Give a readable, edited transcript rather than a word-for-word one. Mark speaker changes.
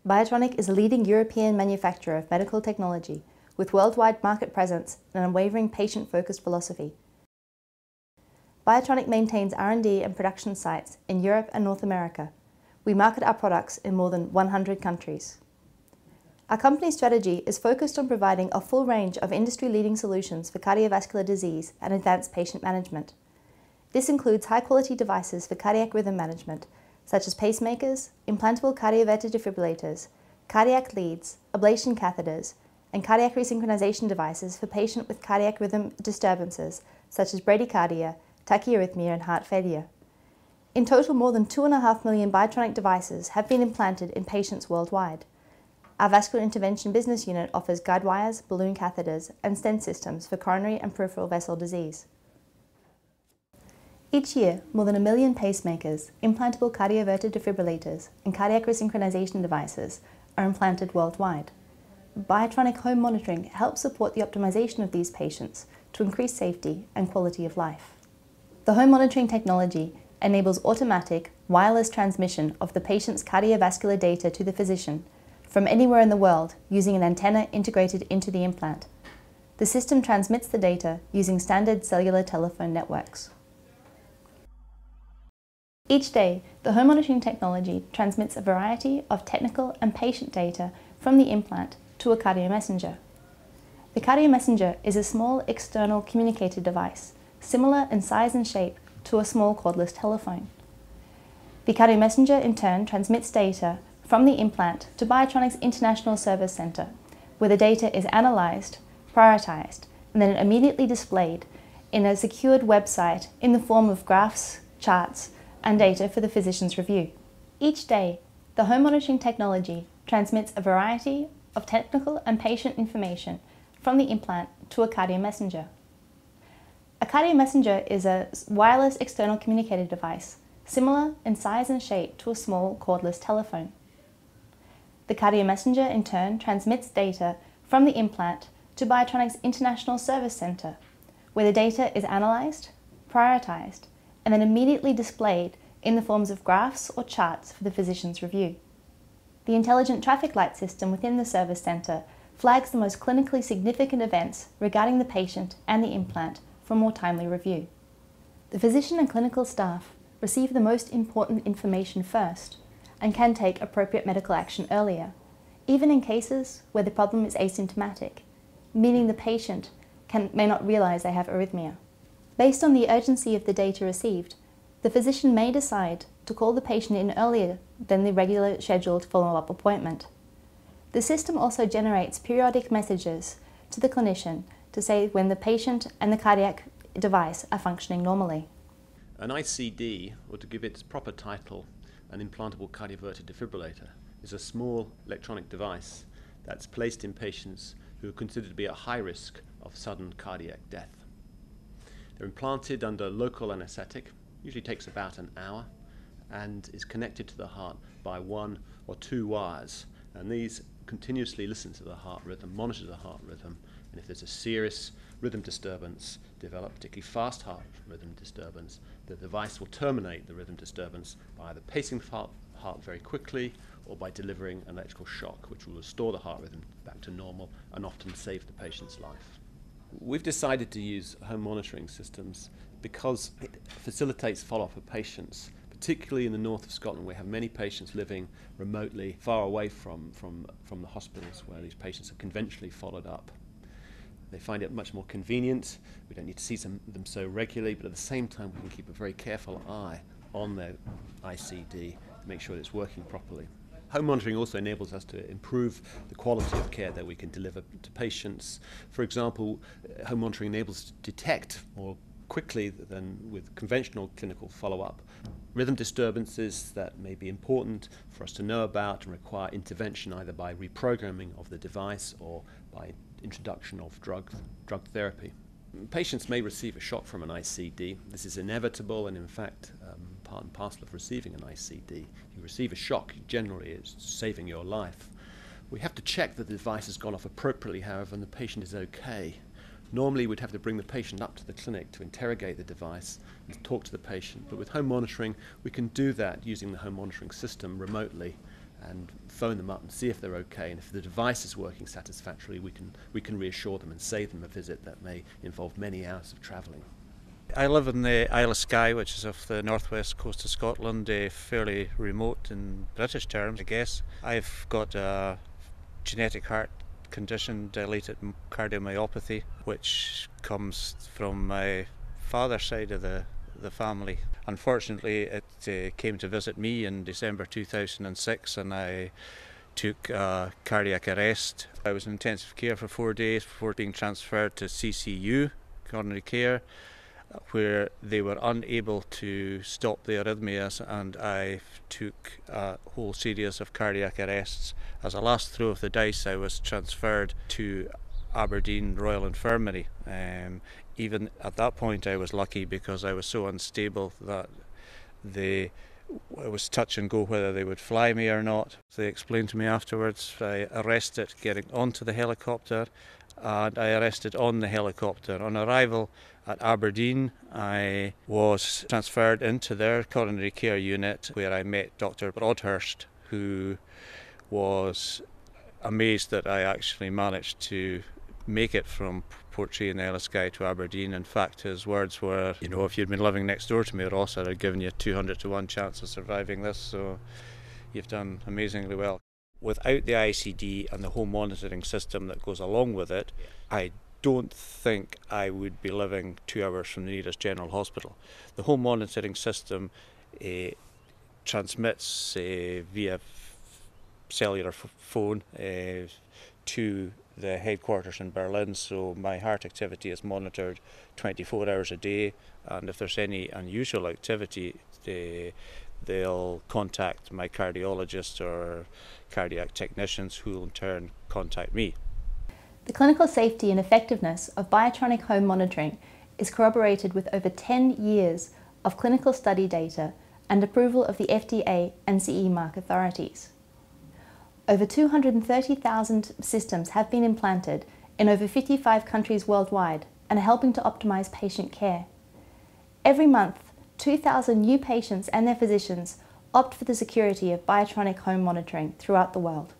Speaker 1: Biotronik is a leading European manufacturer of medical technology with worldwide market presence and an unwavering patient-focused philosophy. Biotronik maintains R&D and production sites in Europe and North America. We market our products in more than 100 countries. Our company strategy is focused on providing a full range of industry-leading solutions for cardiovascular disease and advanced patient management. This includes high-quality devices for cardiac rhythm management, such as pacemakers, implantable cardioverter defibrillators, cardiac leads, ablation catheters, and cardiac resynchronization devices for patients with cardiac rhythm disturbances, such as bradycardia, tachyarrhythmia, and heart failure. In total, more than 2.5 million Biotronik devices have been implanted in patients worldwide. Our vascular intervention business unit offers guide wires, balloon catheters, and stent systems for coronary and peripheral vessel disease. Each year, more than 1 million pacemakers, implantable cardioverter defibrillators, and cardiac resynchronization devices are implanted worldwide. Biotronik home monitoring helps support the optimization of these patients to increase safety and quality of life. The home monitoring technology enables automatic, wireless transmission of the patient's cardiovascular data to the physician from anywhere in the world using an antenna integrated into the implant. The system transmits the data using standard cellular telephone networks. Each day, the home monitoring technology transmits a variety of technical and patient data from the implant to a cardiomessenger. The cardiomessenger is a small external communicator device, similar in size and shape to a small cordless telephone. The cardiomessenger in turn transmits data from the implant to Biotronik's International Service Center, where the data is analyzed, prioritized, and then immediately displayed in a secured website in the form of graphs, charts, and data for the physician's review. Each day, the home monitoring technology transmits a variety of technical and patient information from the implant to a cardiomessenger. A cardiomessenger is a wireless external communicator device, similar in size and shape to a small cordless telephone. The cardiomessenger in turn transmits data from the implant to Biotronik's International Service Center, where the data is analyzed, prioritized, and then immediately displayed in the forms of graphs or charts for the physician's review. The intelligent traffic light system within the service center flags the most clinically significant events regarding the patient and the implant for more timely review. The physician and clinical staff receive the most important information first and can take appropriate medical action earlier, even in cases where the problem is asymptomatic, meaning the patient may not realize they have arrhythmia. Based on the urgency of the data received, the physician may decide to call the patient in earlier than the regular scheduled follow-up appointment. The system also generates periodic messages to the clinician to say when the patient and the cardiac device are functioning normally.
Speaker 2: An ICD, or to give its proper title, an implantable cardioverter defibrillator, is a small electronic device that's placed in patients who are considered to be at high risk of sudden cardiac death. They're implanted under local anesthetic, usually takes about an hour, and is connected to the heart by 1 or 2 wires. And these continuously listen to the heart rhythm, monitor the heart rhythm, and if there's a serious rhythm disturbance developed, particularly fast heart rhythm disturbance, the device will terminate the rhythm disturbance by either pacing the heart very quickly or by delivering an electrical shock, which will restore the heart rhythm back to normal and often save the patient's life. We've decided to use home monitoring systems because it facilitates follow-up of patients, particularly in the north of Scotland. We have many patients living remotely, far away from the hospitals where these patients are conventionally followed up. They find it much more convenient. We don't need to see them so regularly, but at the same time we can keep a very careful eye on their ICD to make sure that it's working properly. Home monitoring also enables us to improve the quality of care that we can deliver to patients. For example, home monitoring enables us to detect more quickly than with conventional clinical follow-up rhythm disturbances that may be important for us to know about and require intervention either by reprogramming of the device or by introduction of drug therapy. Patients may receive a shock from an ICD. This is inevitable and in fact part and parcel of receiving an ICD. If you receive a shock, generally it's saving your life. We have to check that the device has gone off appropriately, however, and the patient is okay. Normally we'd have to bring the patient up to the clinic to interrogate the device and talk to the patient, but with home monitoring we can do that using the home monitoring system remotely and phone them up and see if they're okay, and if the device is working satisfactorily, we can reassure them and save them a visit that may involve many hours of travelling.
Speaker 3: I live in the Isle of Skye, which is off the northwest coast of Scotland, fairly remote in British terms, I guess. I've got a genetic heart condition, dilated cardiomyopathy, which comes from my father's side of the family. Unfortunately, it came to visit me in December 2006, and I took cardiac arrest. I was in intensive care for 4 days before being transferred to CCU, coronary care, where they were unable to stop the arrhythmias, and I took a whole series of cardiac arrests. As a last throw of the dice, I was transferred to Aberdeen Royal Infirmary. Even at that point I was lucky because I was so unstable that it was touch and go whether they would fly me or not. They explained to me afterwards. I arrested getting onto the helicopter, and I arrested on the helicopter. On arrival at Aberdeen, I was transferred into their coronary care unit, where I met Dr. Broadhurst, who was amazed that I actually managed to make it from Portree in the Isle of Skye to Aberdeen. In fact, his words were, if you'd been living next door to me, Ross, I'd have given you a 200 to 1 chance of surviving this, so you've done amazingly well. Without the ICD and the home monitoring system that goes along with it, I don't think I would be living 2 hours from the nearest general hospital. The home monitoring system transmits via cellular phone to the headquarters in Berlin, so my heart activity is monitored 24 hours a day, and if there's any unusual activity, they'll contact my cardiologist or cardiac technicians, who will in turn contact me.
Speaker 1: The clinical safety and effectiveness of Biotronik home monitoring is corroborated with over 10 years of clinical study data and approval of the FDA and CE mark authorities. Over 230,000 systems have been implanted in over 55 countries worldwide and are helping to optimize patient care. Every month, 2,000 new patients and their physicians opt for the security of Biotronik home monitoring throughout the world.